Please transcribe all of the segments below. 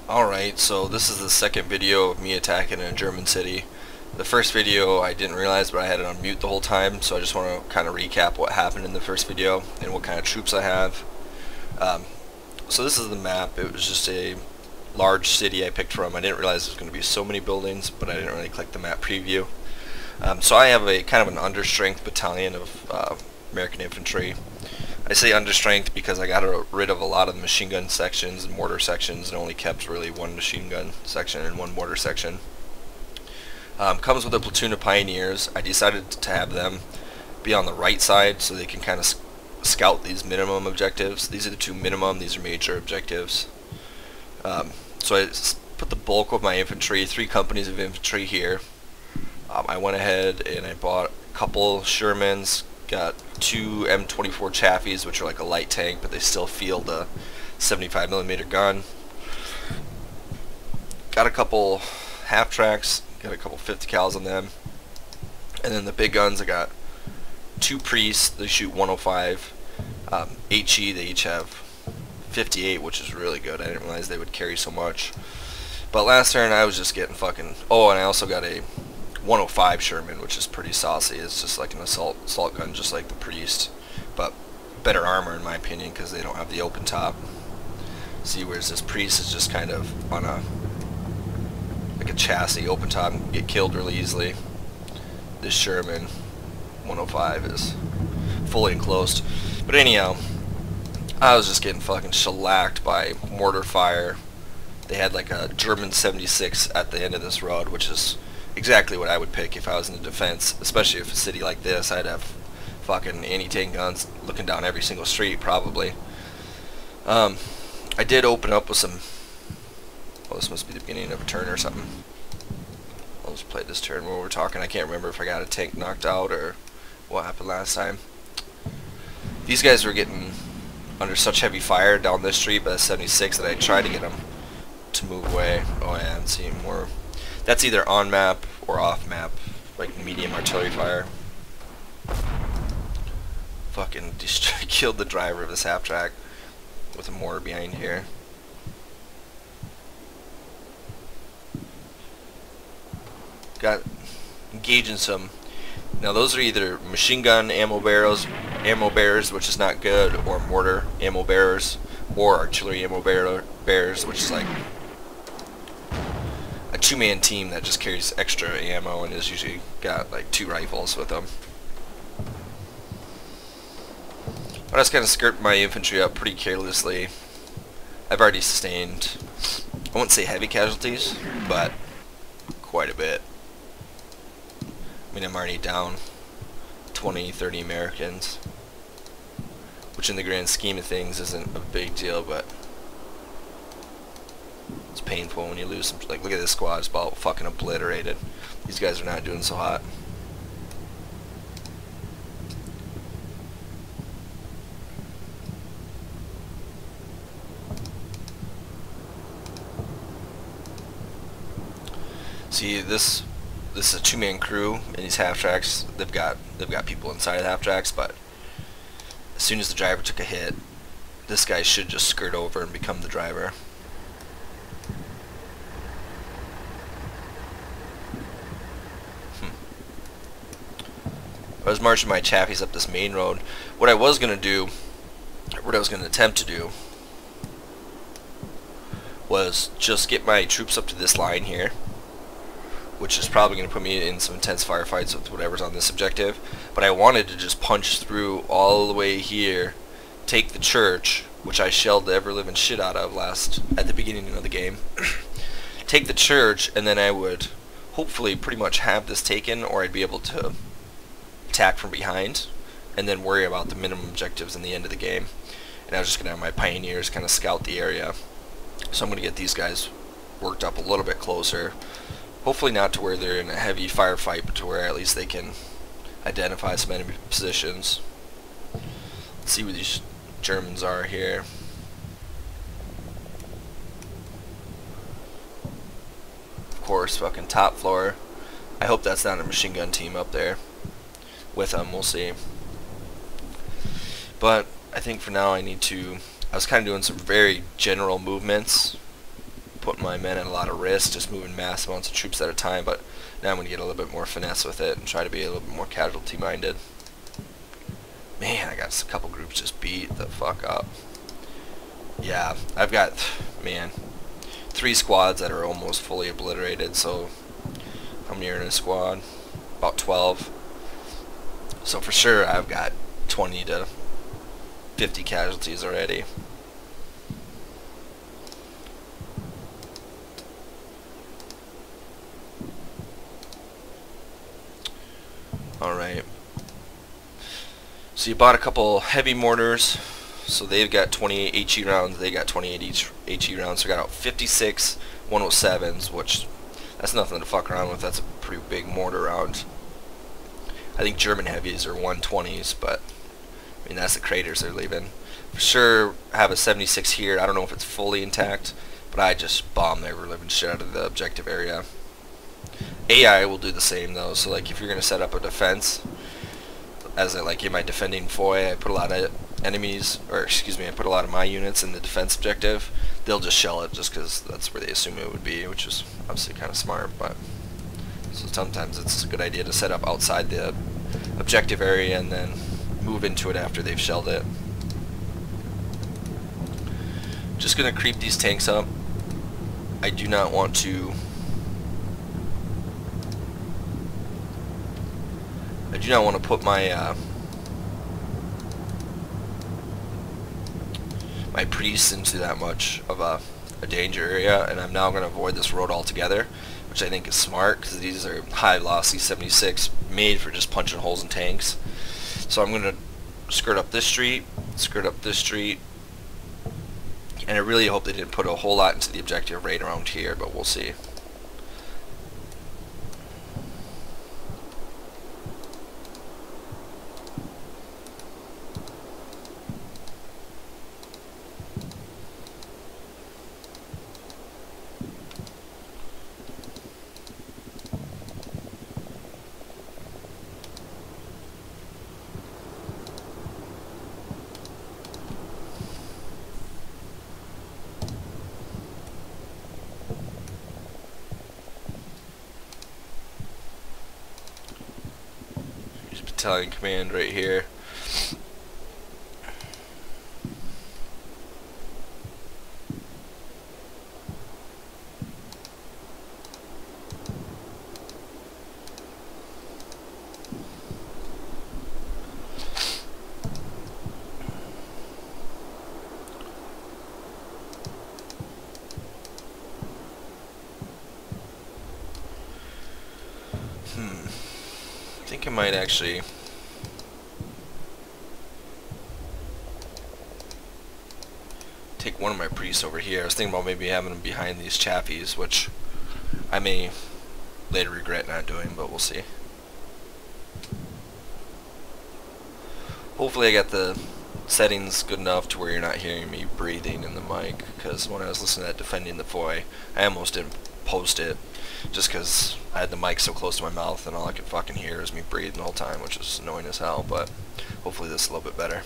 Alright, so this is the second video of me attacking a German city. The first video I didn't realize, but I had it on mute the whole time, so I just want to kind of recap what happened in the first video and what kind of troops I have. So this is the map. It was just a large city I picked from. I didn't realize there was going to be so many buildings, but I didn't really click the map preview. So I have a kind of an understrength battalion of American infantry. I say understrength because I got rid of a lot of the machine gun sections and mortar sections and only kept really one machine gun section and one mortar section. Comes with a platoon of pioneers. I decided to have them be on the right side so they can kind of scout these minimum objectives. These are the two minimum, these are major objectives. So I put the bulk of my infantry, 3 companies of infantry here. I went ahead and I bought a couple Shermans, got 2 M24 chaffees, which are like a light tank, but they still field a 75mm gun. Got a couple half-tracks, got a couple 50 cals on them. And then the big guns, I got 2 priests, they shoot 105. HE, they each have 58, which is really good. I didn't realize they would carry so much. But last turn I was just getting fucking... Oh, and I also got a 105 Sherman, which is pretty saucy. It's just like an assault gun, just like the priest, but better armor in my opinion because they don't have the open top. See, whereas this priest is just kind of on a like a chassis open top and get killed really easily. This Sherman 105 is fully enclosed. But anyhow, I was just getting fucking shellacked by mortar fire. They had like a German 76 at the end of this road, which is exactly what I would pick if I was in the defense, especially if a city like this. I'd have fucking anti-tank guns looking down every single street probably. I did open up with some... Well, this must be the beginning of a turn or something. I'll just play this turn while we're talking. I can't remember if I got a tank knocked out or what happened last time. These guys were getting under such heavy fire down this street by the 76 that I tried to get them to move away. Oh yeah, I'm seeing more. That's either on map or off map, like medium artillery fire. Fucking killed the driver of this half track with a mortar behind here. Got engaged in some. Now those are either machine gun ammo bearers, which is not good, or mortar ammo bearers, or artillery ammo bearers, which is like a 2-man team that just carries extra ammo and is usually got like 2 rifles with them. But I just kind of skirt my infantry up pretty carelessly. I've already sustained, I wouldn't say heavy casualties, but quite a bit. I mean, I'm already down 20-30 Americans, which in the grand scheme of things isn't a big deal, but it's painful when you lose some. Like, look at this squad, it's about fucking obliterated. These guys are not doing so hot. See, this is a 2-man crew in these half tracks. They've got people inside of the half tracks, but as soon as the driver took a hit, this guy should just skirt over and become the driver. I was marching my chaffies up this main road. What I was going to do, what I was going to attempt to do, was just get my troops up to this line here, which is probably going to put me in some intense firefights with whatever's on this objective. But I wanted to just punch through all the way here, take the church, which I shelled the ever-living shit out of at the beginning of the game. Take the church, and then I would hopefully pretty much have this taken, or I'd be able to attack from behind, and then worry about the minimum objectives in the end of the game. And I was just going to have my pioneers kind of scout the area. So I'm going to get these guys worked up a little bit closer. Hopefully not to where they're in a heavy firefight, but to where at least they can identify some enemy positions. Let's see where these Germans are here. Of course, fucking top floor. I hope that's not a machine gun team up there with them, we'll see. But I think for now I need to... I was kind of doing some very general movements, putting my men at a lot of risk, just moving mass amounts of troops at a time, but now I'm going to get a little bit more finesse with it and try to be a little bit more casualty minded. Man, I got a couple groups just beat the fuck up. Yeah, I've got, man, 3 squads that are almost fully obliterated, so how many are in a squad? About 12. So for sure I've got 20 to 50 casualties already. Alright. So you bought a couple heavy mortars. So they've got 28 HE rounds, they got 28 HE rounds, so I got out 56 107s, which that's nothing to fuck around with. That's a pretty big mortar round. I think German heavies are 120s, but I mean that's the craters they're leaving. For sure, I have a 76 here. I don't know if it's fully intact, but I just bombed the ever-living shit out of the objective area. AI will do the same though. So like if you're gonna set up a defense, as like in my defending foy, I put a lot of enemies, or excuse me, I put a lot of my units in the defense objective. They'll just shell it just because that's where they assume it would be, which is obviously kind of smart. But so sometimes it's a good idea to set up outside the objective area and then move into it after they've shelled it. Just gonna creep these tanks up. I do not want to. I do not want to put my my priests into that much of a danger area, and I'm now going to avoid this road altogether, which I think is smart because these are high velocity 76 made for just punching holes in tanks. So I'm going to skirt up this street, and I really hope they didn't put a whole lot into the objective right around here, but we'll see. Battalion command right here. I think I might actually take one of my priests over here. I was thinking about maybe having them behind these chaffees, which I may later regret not doing, but we'll see. Hopefully I got the settings good enough to where you're not hearing me breathing in the mic, because when I was listening to that defending the foy, I almost didn't post it just because I had the mic so close to my mouth and all I could fucking hear is me breathing the whole time, which was annoying as hell, but hopefully this is a little bit better.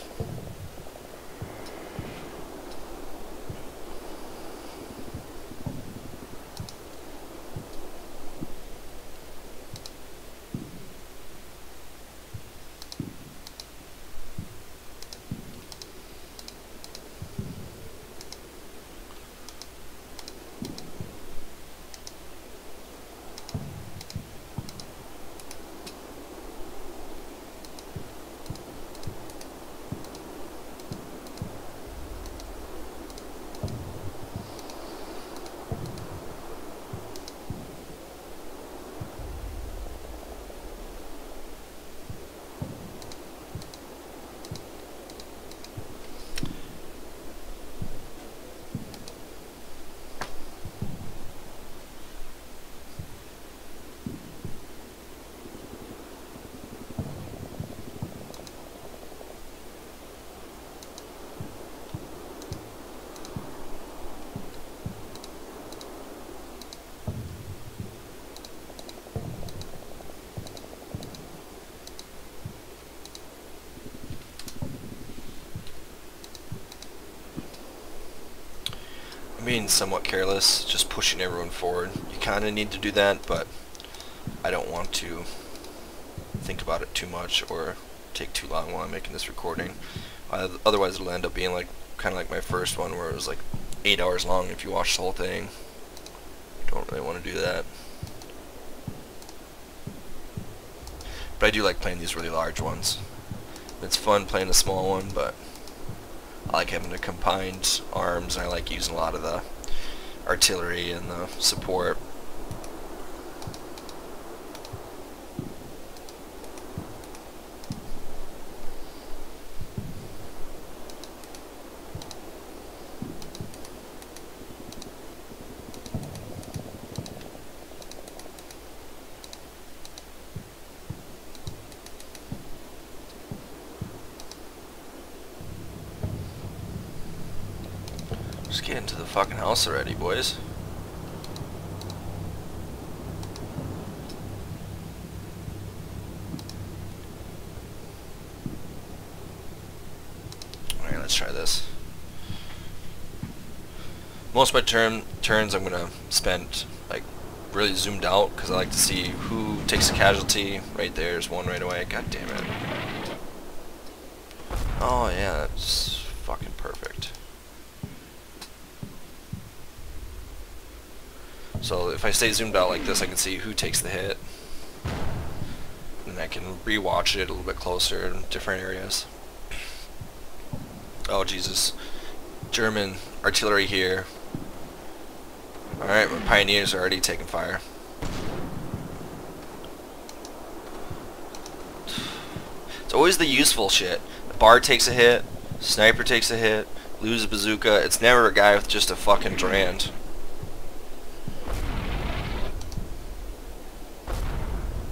I'm being somewhat careless, just pushing everyone forward. You kind of need to do that, but I don't want to think about it too much or take too long while I'm making this recording. Otherwise it'll end up being like kind of like my first one where it was like 8 hours long if you watch the whole thing. You don't really want to do that. But I do like playing these really large ones. It's fun playing a small one, but I like having the combined arms, and I like using a lot of the artillery and the support. Just get into the fucking house already, boys. Alright, let's try this. Most of my turns I'm gonna spend like really zoomed out because I like to see who takes a casualty. Right there's one right away. God damn it. Oh yeah, that's fucking perfect. So if I stay zoomed out like this, I can see who takes the hit, and I can rewatch it a little bit closer in different areas. Oh Jesus, German artillery here. Alright, my pioneers are already taking fire. It's always the useful shit. The BAR takes a hit, sniper takes a hit, lose a bazooka. It's never a guy with just a fucking Durand.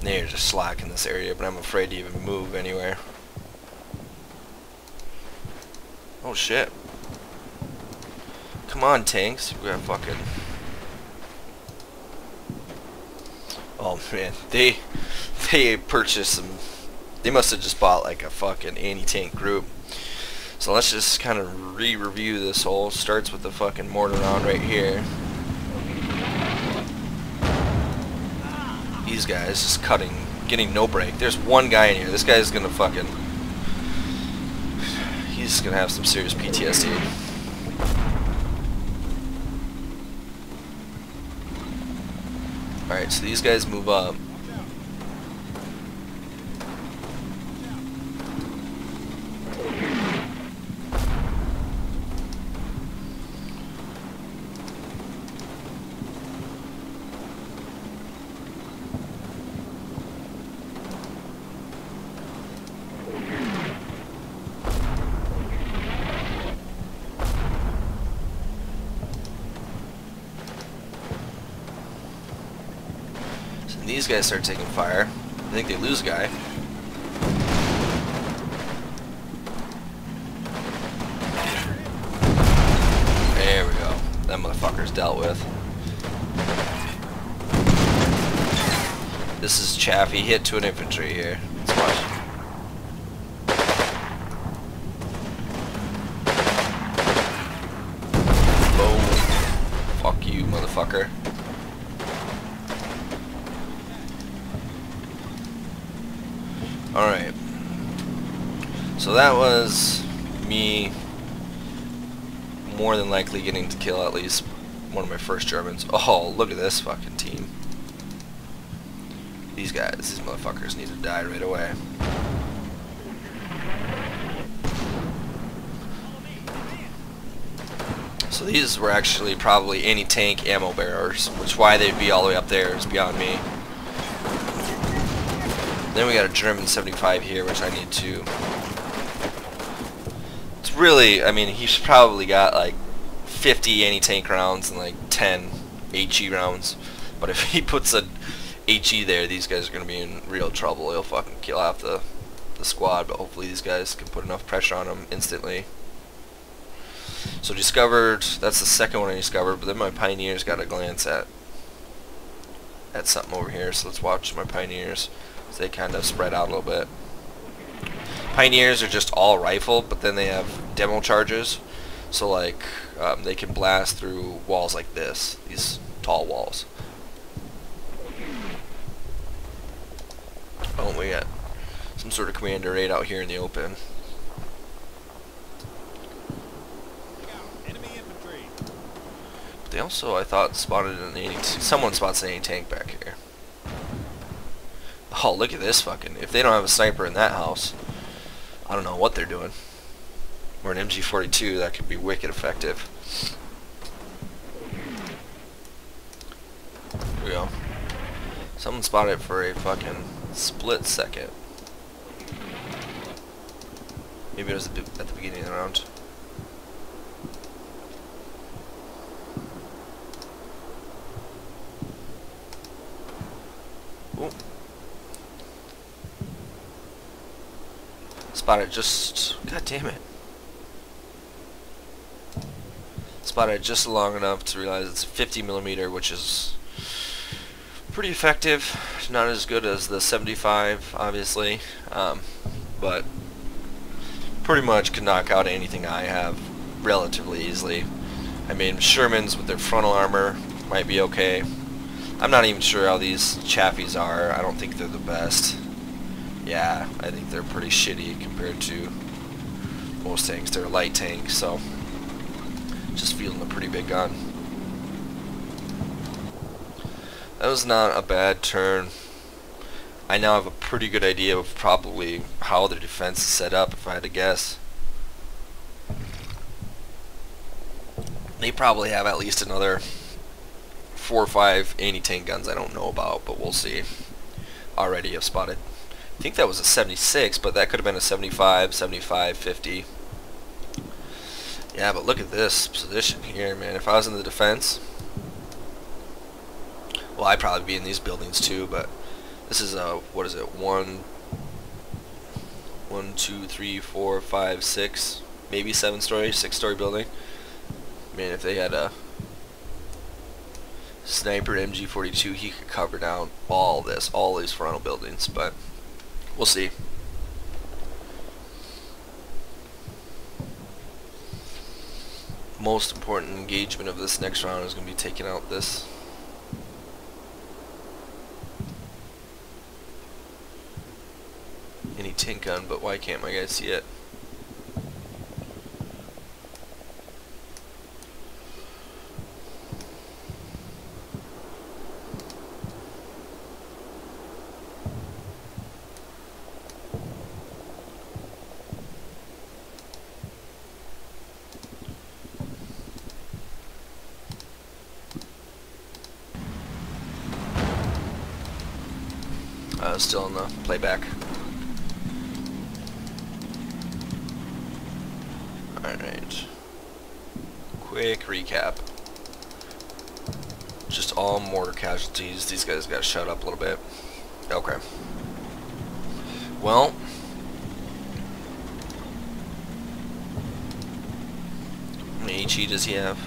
They're just slack in this area, but I'm afraid to even move anywhere. Oh shit. Come on, tanks. We got fucking... Oh man, they purchased some... They must have just bought like a fucking anti-tank group. So let's just kind of re-review this whole... Starts with the fucking mortar round right here. These guys just cutting, getting no break. There's one guy in here. This guy's gonna fucking... He's gonna have some serious PTSD. Alright, so these guys move up. These guys start taking fire. I think they lose a guy. There we go. That motherfucker's dealt with. This is chaffee hit to an infantry here. Let's watch. Boom. Fuck you, motherfucker. Alright, so that was me more than likely getting to kill at least one of my first Germans. Oh, look at this fucking team. These guys, these motherfuckers need to die right away. So these were actually probably anti-tank ammo bearers, which why they'd be all the way up there is beyond me. Then we got a German 75 here, which I need to... It's really, I mean, he's probably got like 50 anti-tank rounds and like 10 HE rounds. But if he puts a HE there, these guys are going to be in real trouble. He'll fucking kill half the squad, but hopefully these guys can put enough pressure on him instantly. So discovered, that's the second one I discovered, but then my pioneers got a glance at something over here, so let's watch my pioneers. So they kind of spread out a little bit. Pioneers are just all rifle, but then they have demo charges. So like they can blast through walls like this, these tall walls. Oh, we got some sort of commander raid out here in the open. Enemy infantry. But they also, I thought, spotted an someone spots an anti-tank back here. Oh, look at this fucking... If they don't have a sniper in that house, I don't know what they're doing. Or an MG42, that could be wicked effective. Here we go. Someone spotted it for a fucking split second. Maybe it was at the beginning of the round. Ooh. Spotted just... God damn it. Spotted just long enough to realize it's 50mm, which is pretty effective. Not as good as the 75, obviously, but pretty much can knock out anything I have relatively easily. I mean, Shermans with their frontal armor might be okay. I'm not even sure how these chaffees are. I don't think they're the best. Yeah, I think they're pretty shitty compared to most tanks. They're a light tank, so just feeling a pretty big gun. That was not a bad turn. I now have a pretty good idea of probably how their defense is set up, if I had to guess. They probably have at least another 4 or 5 anti-tank guns I don't know about, but we'll see. Already I've spotted. I think that was a 76, but that could have been a 75, 75, 50. Yeah, but look at this position here, man. If I was in the defense, well, I'd probably be in these buildings too, but this is a, what is it, 1, 2, 3, 4, 5, 6, maybe 7-story, 6-story building. Man, if they had a sniper MG42, he could cover down all these frontal buildings, but we'll see. Most important engagement of this next round is going to be taking out this anti-tank gun, but why can't my guys see it? Still in the playback. Alright. Quick recap. Just all mortar casualties. These guys got shut up a little bit. Okay. Well, how many HE does he have?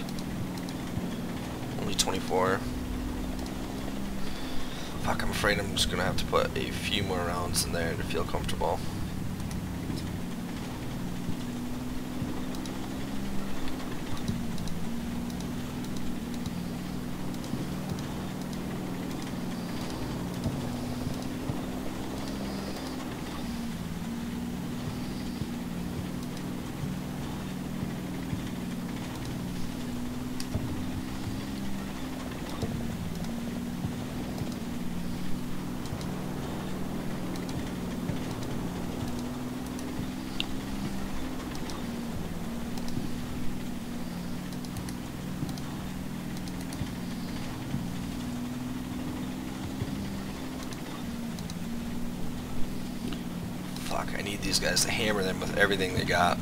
Only 24. Fuck, I'm afraid I'm just gonna have to put a few more rounds in there to feel comfortable. Fuck, I need these guys to hammer them with everything they got.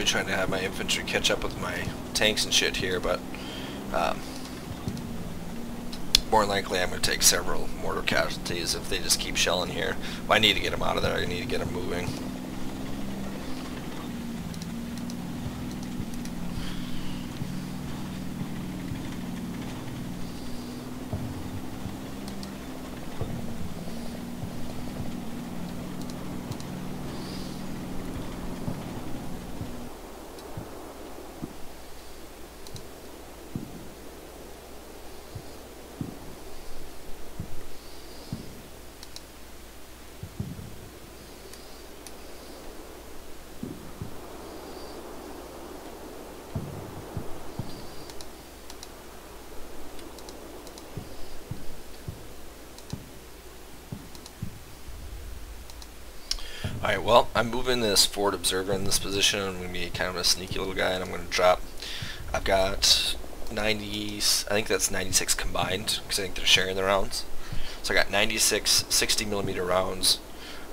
really trying to have my infantry catch up with my tanks and shit here, but more likely I'm going to take several mortar casualties if they just keep shelling here. But I need to get them out of there. I need to get them moving. Alright, well, I'm moving this forward observer in this position. I'm going to be kind of a sneaky little guy, and I'm going to drop. I've got 90, I think that's 96 combined, because I think they're sharing the rounds. So I got 96 60mm rounds,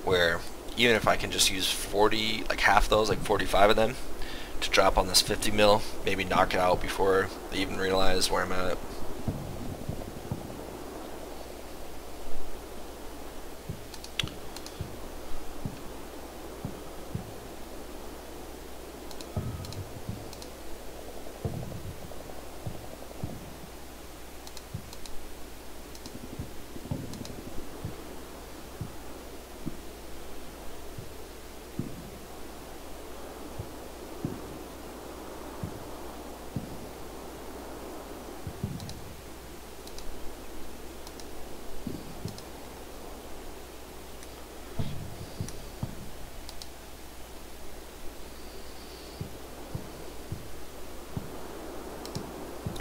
where even if I can just use 40, like half those, like 45 of them, to drop on this 50mm, maybe knock it out before they even realize where I'm at.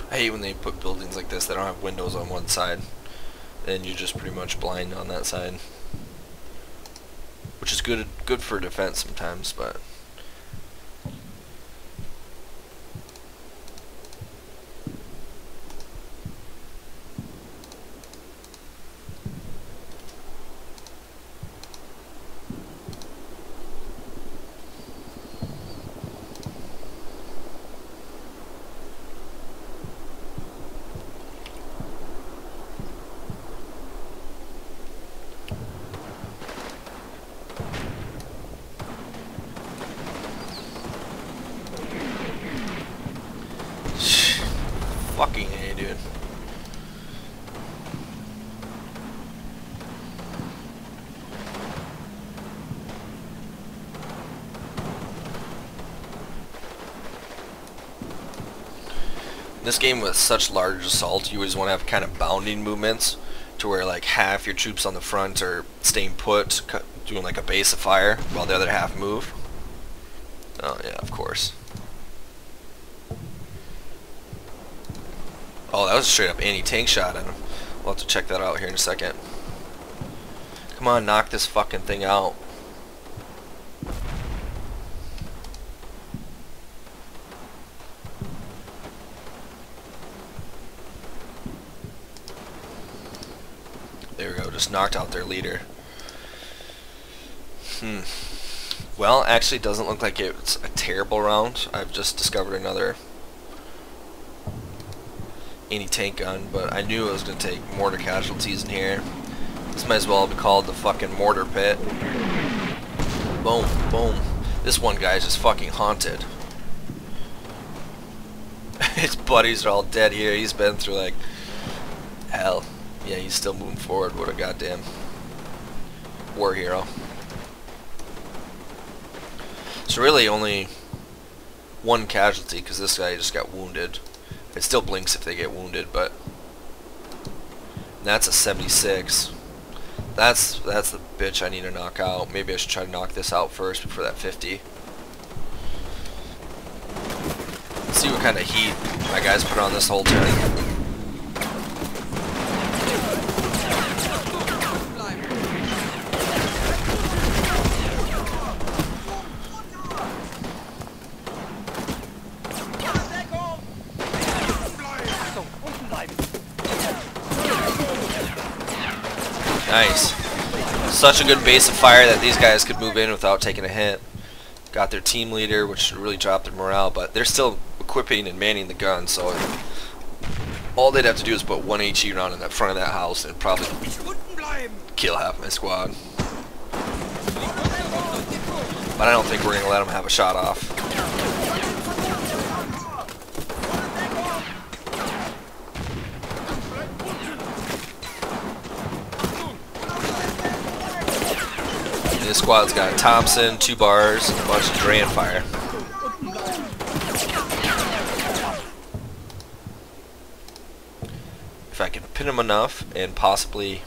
I hate when they put buildings like this that don't have windows on one side, and you're just pretty much blind on that side, which is good for defense sometimes, but fucking A, dude. This game with such large assault, you always want to have kind of bounding movements to where like half your troops on the front are staying put, doing like a base of fire, while the other half move. Oh yeah, of course. Oh, that was a straight up anti-tank shot, and we'll have to check that out here in a second. Come on, knock this fucking thing out. There we go, just knocked out their leader. Well, actually, it doesn't look like it's a terrible round. I've just discovered another anti-tank gun, but I knew I was going to take mortar casualties in here. This might as well be called the fucking mortar pit. Boom, boom. This one guy's just fucking haunted. His buddies are all dead here. He's been through like hell. Yeah, he's still moving forward. What a goddamn war hero. So really only one casualty, because this guy just got wounded. It still blinks if they get wounded, but that's a 76. That's the bitch I need to knock out. Maybe I should try to knock this out first before that 50. Let's see what kind of heat my guys put on this whole turn. Nice. Such a good base of fire that these guys could move in without taking a hit. got their team leader, which really dropped their morale, but they're still equipping and manning the gun, so all they'd have to do is put one HE round in the front of that house and probably kill half my squad. But I don't think we're going to let them have a shot off. This squad's got a Thompson, 2 bars, and a bunch of Duran fire. If I can pin them enough and possibly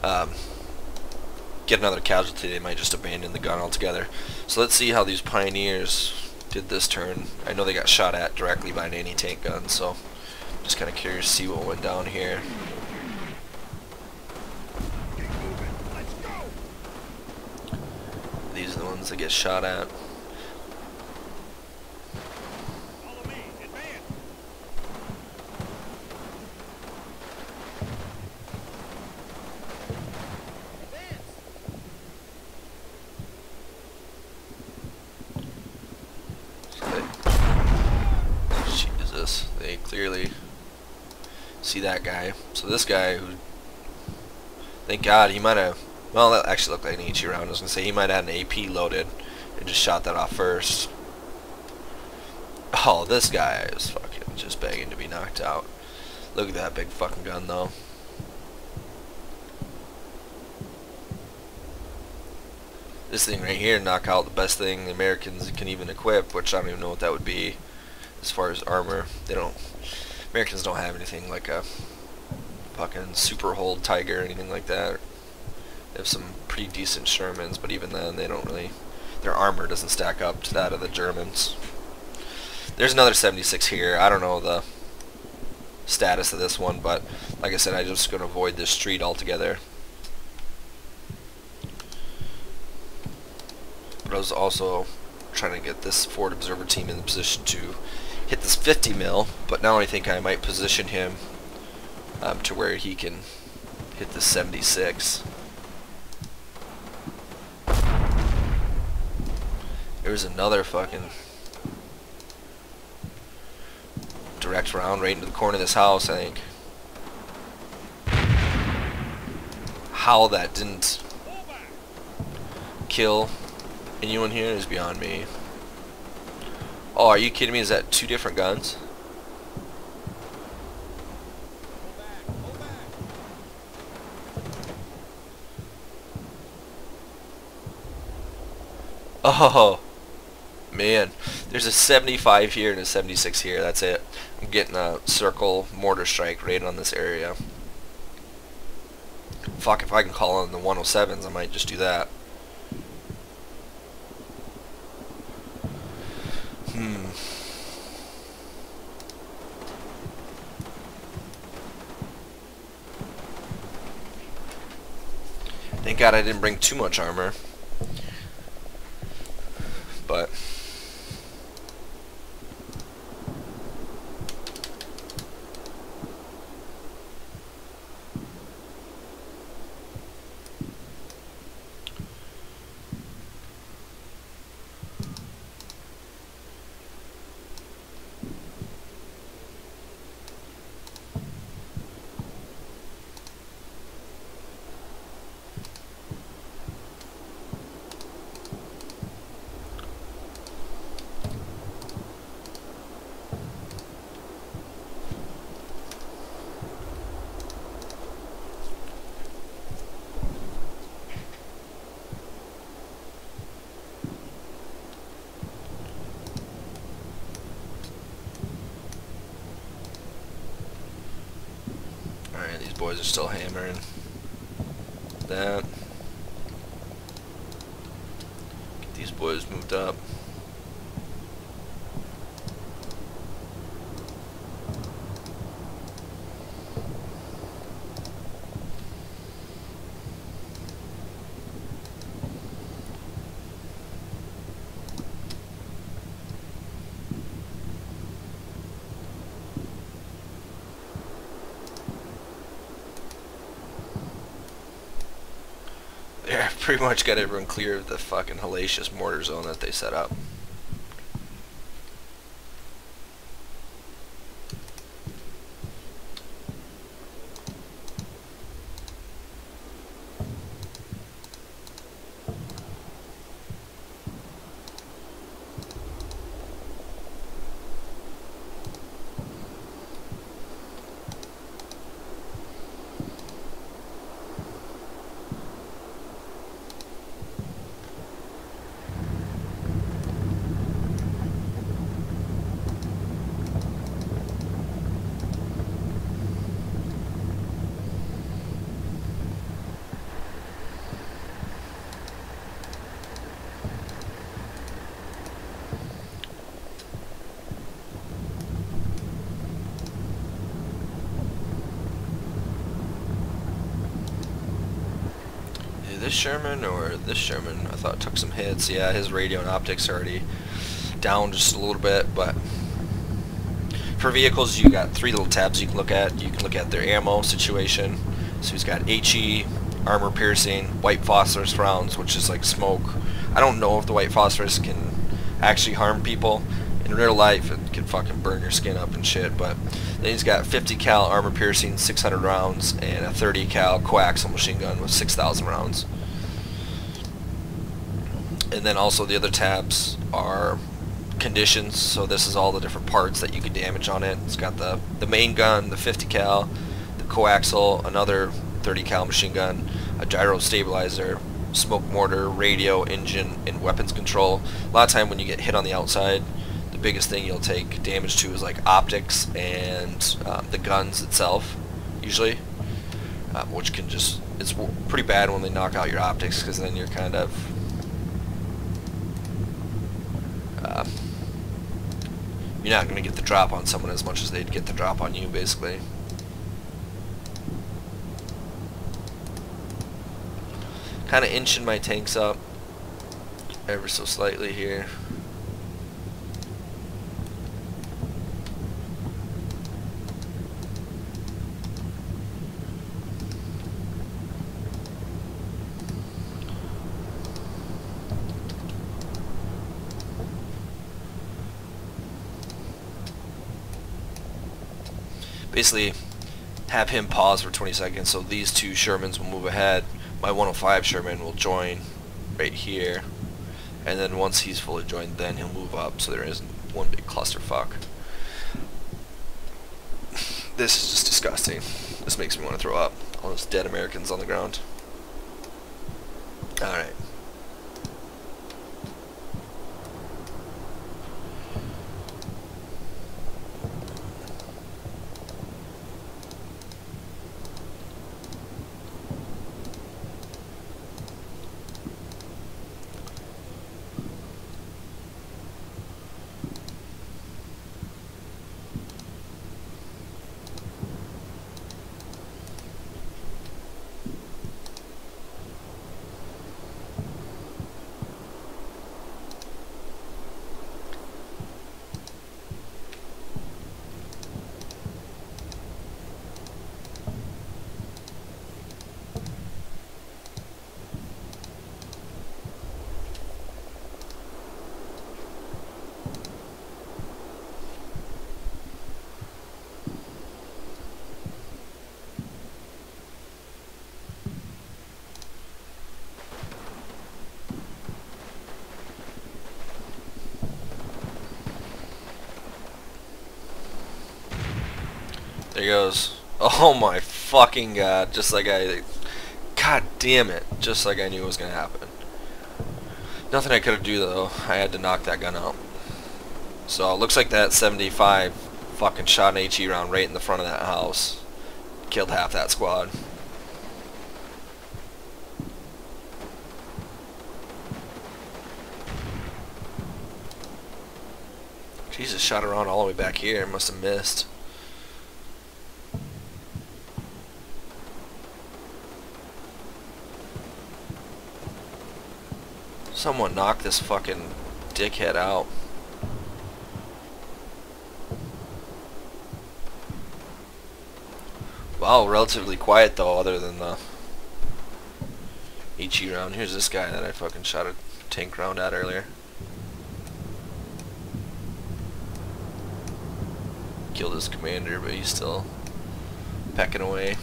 get another casualty, they might just abandon the gun altogether. So let's see how these Pioneers did this turn. I know they got shot at directly by an anti-tank gun, so I'm just kind of curious to see what went down here. These are the ones that get shot at. Jesus, they clearly see that guy. So this guy, who, thank God, he might have, well, that actually looked like an HE round. I was going to say he might have had an AP loaded and just shot that off first. Oh, this guy is fucking just begging to be knocked out. Look at that big fucking gun, though. This thing right here knock out the best thing the Americans can even equip, which I don't even know what that would be as far as armor. They don't, Americans don't have anything like a fucking super hold Tiger or anything like that. They have some pretty decent Shermans, but even then they don't really, their armor doesn't stack up to that of the Germans. There's another 76 here. I don't know the status of this one, but like I said, I'm just going to avoid this street altogether. But I was also trying to get this forward observer team in the position to hit this 50 mil, but now I think I might position him to where he can hit the 76. There's another fucking direct round right into the corner of this house, I think. How that didn't kill anyone here is beyond me. Oh, are you kidding me? Is that 2 different guns? Oh, man. There's a 75 here and a 76 here. That's it. I'm getting a circle mortar strike right on this area. Fuck, if I can call on the 107s, I might just do that. Thank God I didn't bring too much armor. But these boys are still hammering that. Get these boys moved up. There, pretty much got everyone clear of the fucking hellacious mortar zone that they set up. This Sherman or this Sherman, I thought took some hits. Yeah, his radio and optics are already down just a little bit, but for vehicles you got 3 little tabs you can look at. You can look at their ammo situation. So he's got HE, armor piercing, white phosphorus rounds, which is like smoke. I don't know if the white phosphorus can actually harm people. In real life it can fucking burn your skin up and shit, but then he's got 50 cal armor piercing, 600 rounds, and a 30 cal coaxial machine gun with 6,000 rounds. And then also the other tabs are conditions, so this is all the different parts that you can damage on it. It's got the main gun, the 50 cal, the coaxial, another 30 cal machine gun, a gyro stabilizer, smoke mortar, radio, engine, and weapons control. A lot of time when you get hit on the outside, the biggest thing you'll take damage to is like optics and the guns itself, usually, which can just, it's pretty bad when they knock out your optics, because then you're kind of you're not going to get the drop on someone as much as they'd get the drop on you, basically. Kind of inching my tanks up ever so slightly here. Basically have him pause for 20 seconds so these 2 Shermans will move ahead. My 105 Sherman will join right here, and then once he's fully joined, then he'll move up, so there isn't one big clusterfuck. This is just disgusting. This makes me want to throw up. All those dead Americans on the ground. Alright. There he goes. Oh my fucking god. Just like God damn it. Just like I knew it was going to happen. Nothing I could do though. I had to knock that gun out. So it looks like that 75 fucking shot an HE round right in the front of that house. Killed half that squad. Jesus, shot around all the way back here. Must have missed. Someone knock this fucking dickhead out. Wow, relatively quiet though, other than the, HE round. Here's this guy that I fucking shot a tank round at earlier. Killed his commander, but he's still pecking away.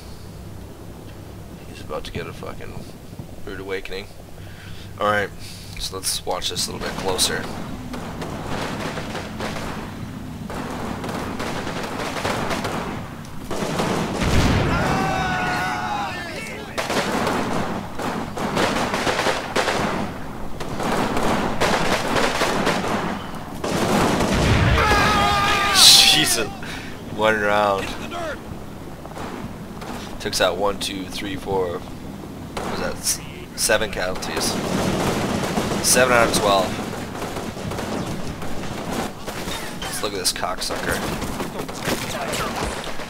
He's about to get a fucking rude awakening. Alright, so let's watch this a little bit closer. Jesus, one round. Took out 1, 2, 3, 4. What was that? 7 casualties. 7 out of 12. Let's look at this cocksucker.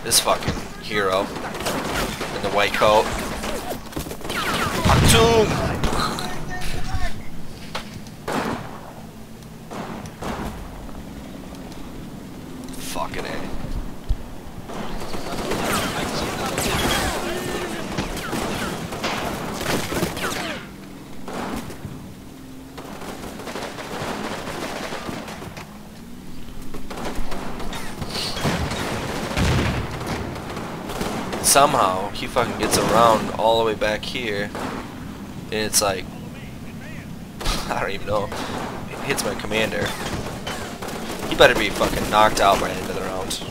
This fucking hero in the white coat. Achtung! Fucking A. Somehow he fucking gets around all the way back here, and it's like, I don't even know, it hits my commander. He better be fucking knocked out by the end of the round.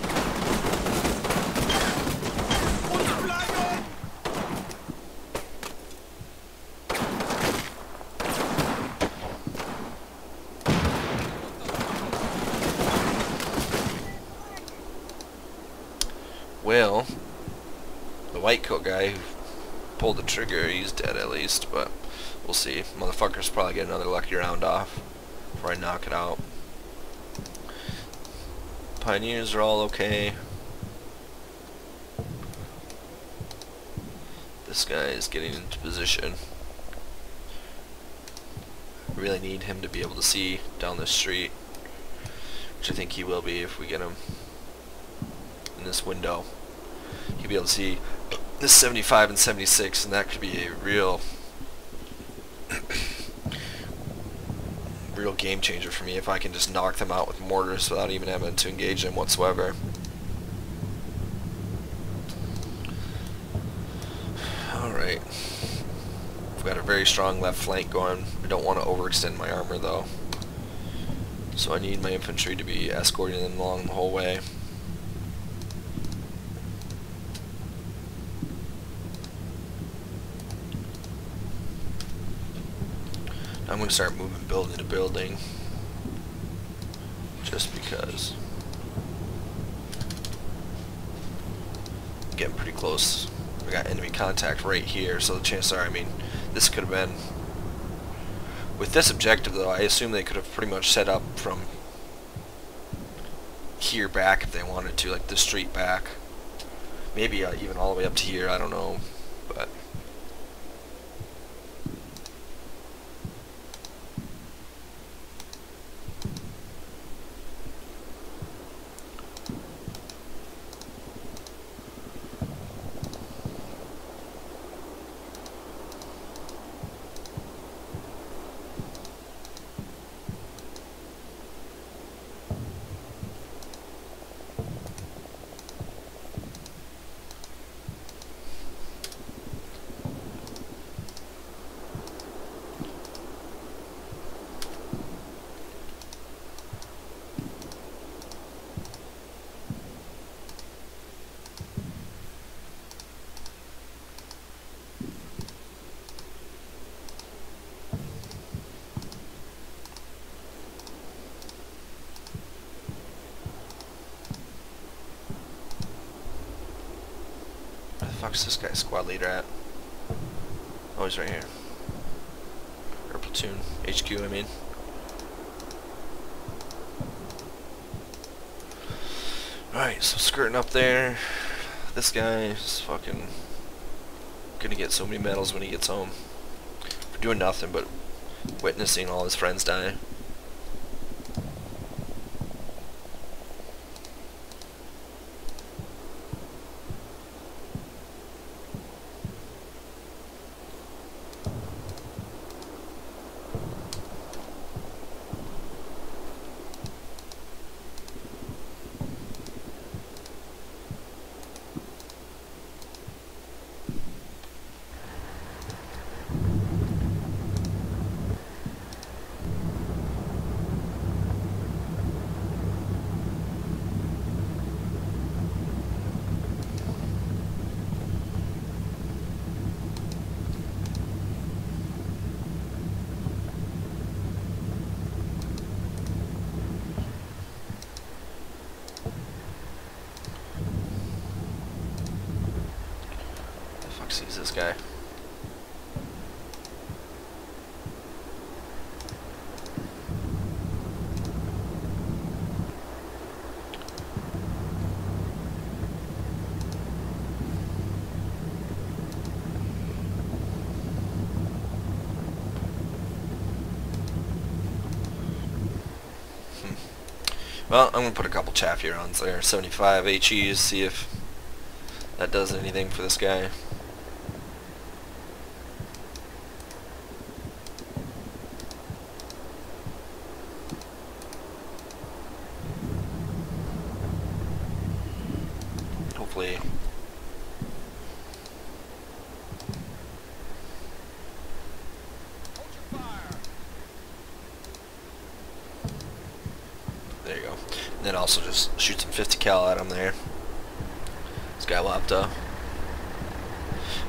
Well, the white coat guy who pulled the trigger, he's dead at least, but we'll see. Motherfuckers probably get another lucky round off before I knock it out. Pioneers are all okay. This guy is getting into position. I really need him to be able to see down the street, which I think he will be if we get him in this window. He'll be able to see this 75 and 76, and that could be a real game changer for me if I can just knock them out with mortars without even having to engage them whatsoever. Alright. I've got a very strong left flank going. I don't want to overextend my armor though. So I need my infantry to be escorting them along the whole way. I'm going to start moving building to building, just because I'm getting pretty close. We got enemy contact right here, so the chances are, I mean, this could have been, with this objective though, I assume they could have pretty much set up from here back if they wanted to, like the street back. Maybe even all the way up to here, I don't know, but where the fuck's this guy's squad leader at? Oh, he's right here. Or platoon. HQ, I mean. Alright, so skirting up there. This guy is fucking gonna get so many medals when he gets home. For doing nothing but witnessing all his friends die. sees this guy. Well, I'm going to put a couple chaffee rounds there. 75 HEs, see if that does anything for this guy. Hopefully. There you go. And then also just shoot some 50 cal at him there. This guy lopped up.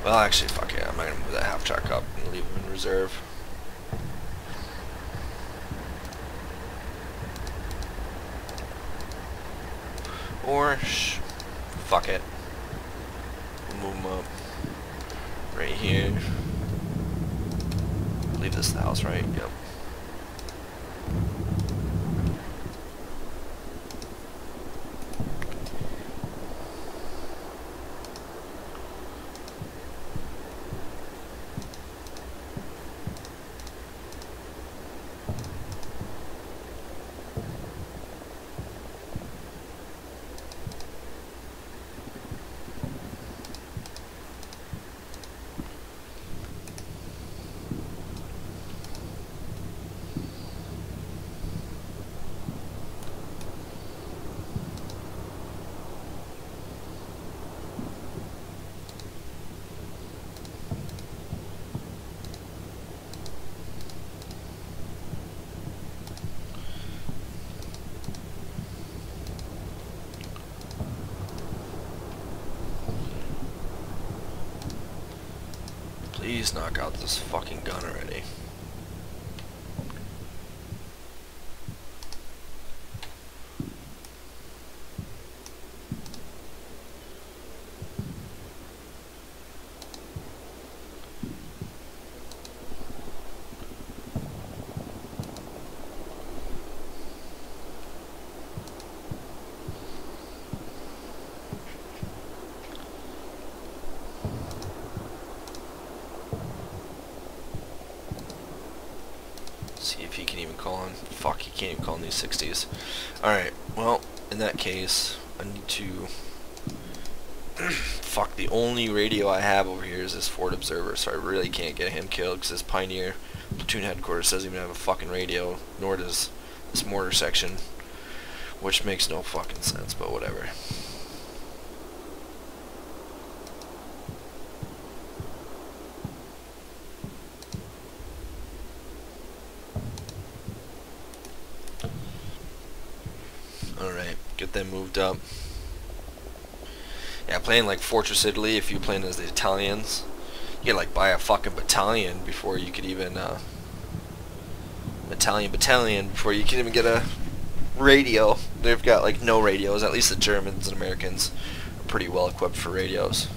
Well, actually, fuck yeah, I'm not gonna move that half track up and leave him in reserve. Or, fuck it. We'll move him up right here. Leave this in the house, right? Yep. Please knock out this fucking gun already. See if he can even call on. Fuck, he can't even call in these 60s. Alright, well, in that case, I need to... Fuck, the only radio I have over here is this Ford Observer, so I really can't get him killed, because this Pioneer platoon headquarters doesn't even have a fucking radio, nor does this mortar section, which makes no fucking sense, but whatever. Alright, get them moved up. Yeah, playing like Fortress Italy, if you're playing as the Italians, you gotta like buy a fucking battalion before you could even, battalion before you can even get a radio. They've got like no radios, at least the Germans and Americans are pretty well equipped for radios.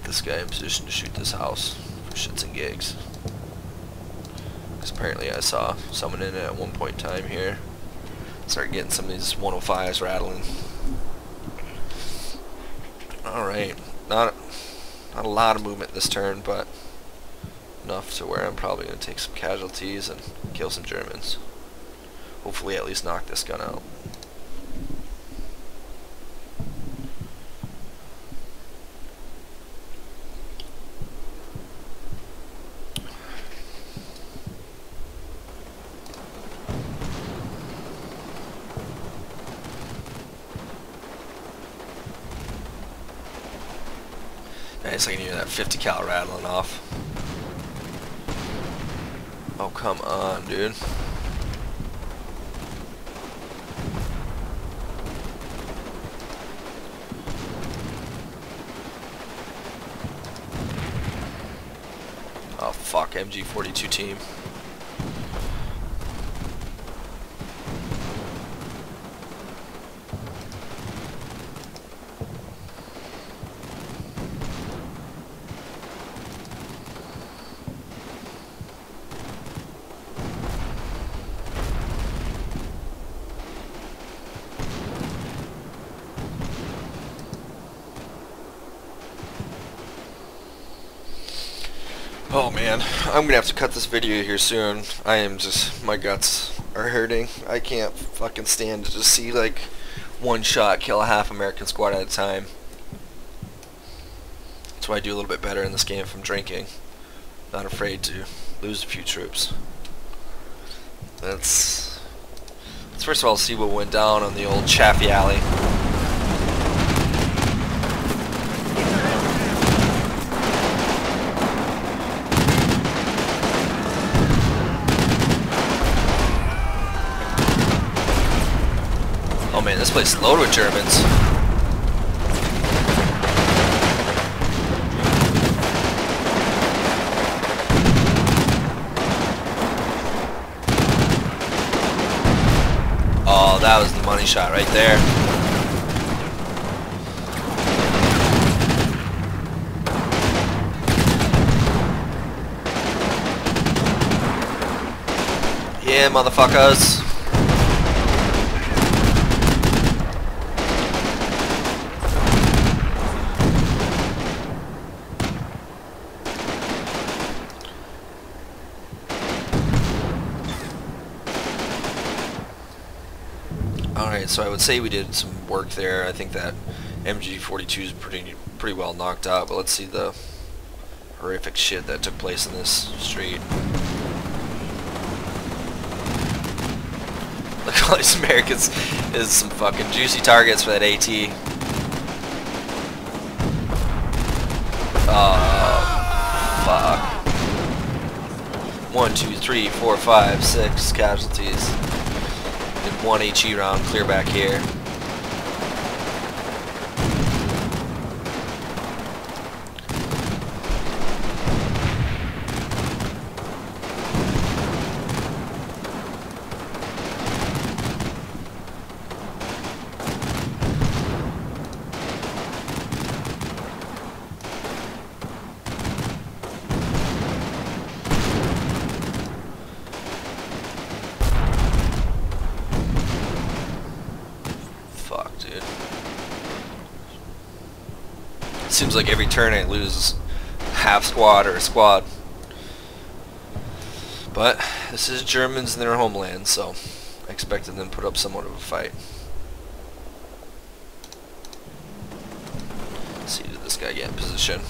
This guy in position to shoot this house for shits and gigs. Because apparently I saw someone in it at one point in time here. Start getting some of these 105s rattling. Alright, not a lot of movement this turn, but enough to where I'm probably going to take some casualties and kill some Germans. Hopefully at least knock this gun out. Nice, I can hear that 50 cal rattling off. Oh, come on, dude. Oh, fuck, MG42 team. Oh man, I'm gonna have to cut this video here soon. I am just, my guts are hurting. I can't fucking stand to just see like one shot kill a half American squad at a time. That's why I do a little bit better in this game if I'm drinking. Not afraid to lose a few troops. Let's first of all see what went down on the old Chaffee Alley. Oh man, this place is loaded with Germans. Oh, that was the money shot right there. Yeah, motherfuckers. Alright, so I would say we did some work there. I think that MG42 is pretty well knocked out, but let's see the horrific shit that took place in this street. Look at all these Americans. Is some fucking juicy targets for that AT. Fuck. 1, 2, 3, 4, 5, 6 casualties. And 1 HE round clear back here. Seems like every turn I lose half squad or a squad. But this is Germans in their homeland, so I expected them to put up somewhat of a fight. Let's see, did this guy get in position?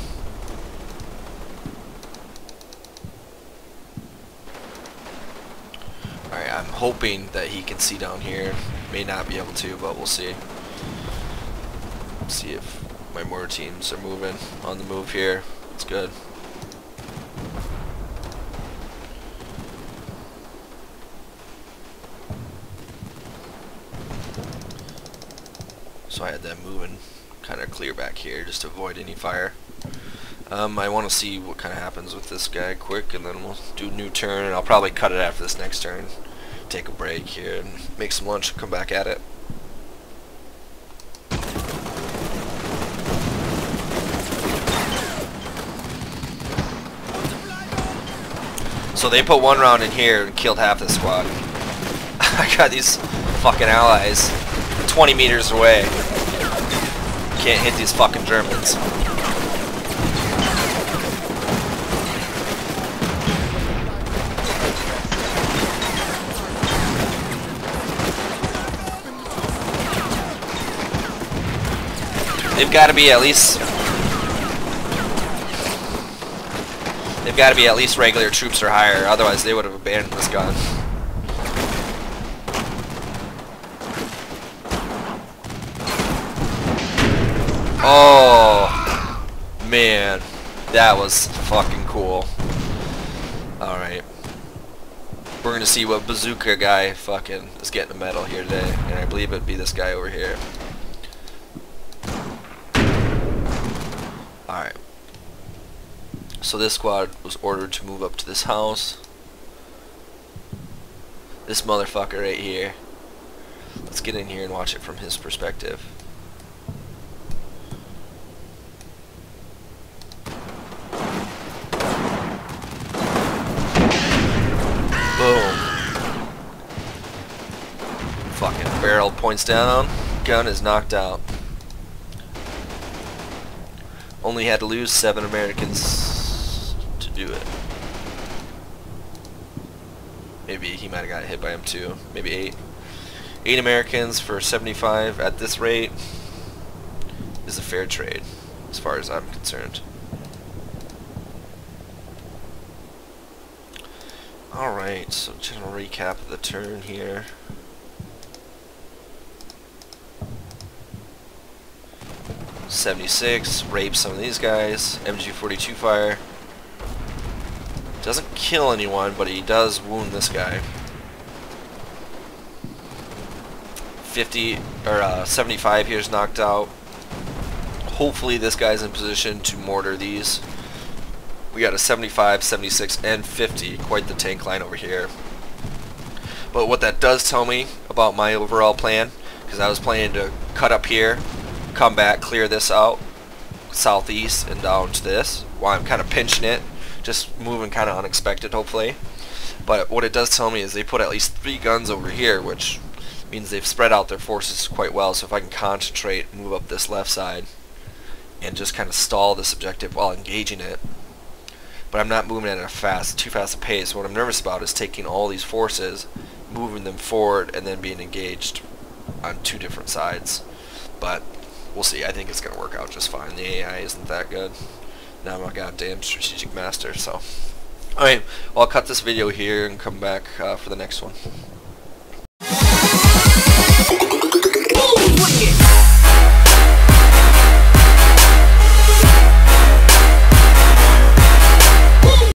Alright, I'm hoping that he can see down here. May not be able to, but we'll see. Let's see if my mortar teams are moving on the move here. It's good. So I had them moving kind of clear back here just to avoid any fire. I want to see what kind of happens with this guy quick, and then we'll do a new turn, and I'll probably cut it after this next turn. Take a break here and make some lunch and come back at it. So they put one round in here and killed half the squad. I got these fucking allies 20 meters away. Can't hit these fucking Germans. They've got to be at least... They've got to be at least regular troops or higher, otherwise they would have abandoned this gun. Oh, man, that was fucking cool. Alright. We're going to see what bazooka guy fucking is getting a medal here today, and I believe it'd be this guy over here. Alright. So this squad was ordered to move up to this house. This motherfucker right here. Let's get in here and watch it from his perspective. Boom. Fucking barrel points down. Gun is knocked out. Only had to lose 7 Americans to do it. Maybe he might have got hit by him too. Maybe 8. 8 Americans for 75 at this rate is a fair trade, as far as I'm concerned. Alright, so general recap of the turn here. .76, rape some of these guys. MG42 fire. Doesn't kill anyone, but he does wound this guy. 50 or 75 here is knocked out. Hopefully this guy's in position to mortar these. We got a 75, 76, and 50. Quite the tank line over here. But what that does tell me about my overall plan, because I was planning to cut up here, come back, clear this out, southeast, and down to this. While I'm kind of pinching it, just moving kind of unexpected, hopefully. But what it does tell me is they put at least 3 guns over here, which means they've spread out their forces quite well. So if I can concentrate, move up this left side, and just kind of stall this objective while engaging it. But I'm not moving at a too fast a pace. What I'm nervous about is taking all these forces, moving them forward, and then being engaged on 2 different sides. But we'll see. I think it's going to work out just fine. The AI isn't that good. Now I'm a goddamn strategic master. So, alright, well, I'll cut this video here and come back for the next one.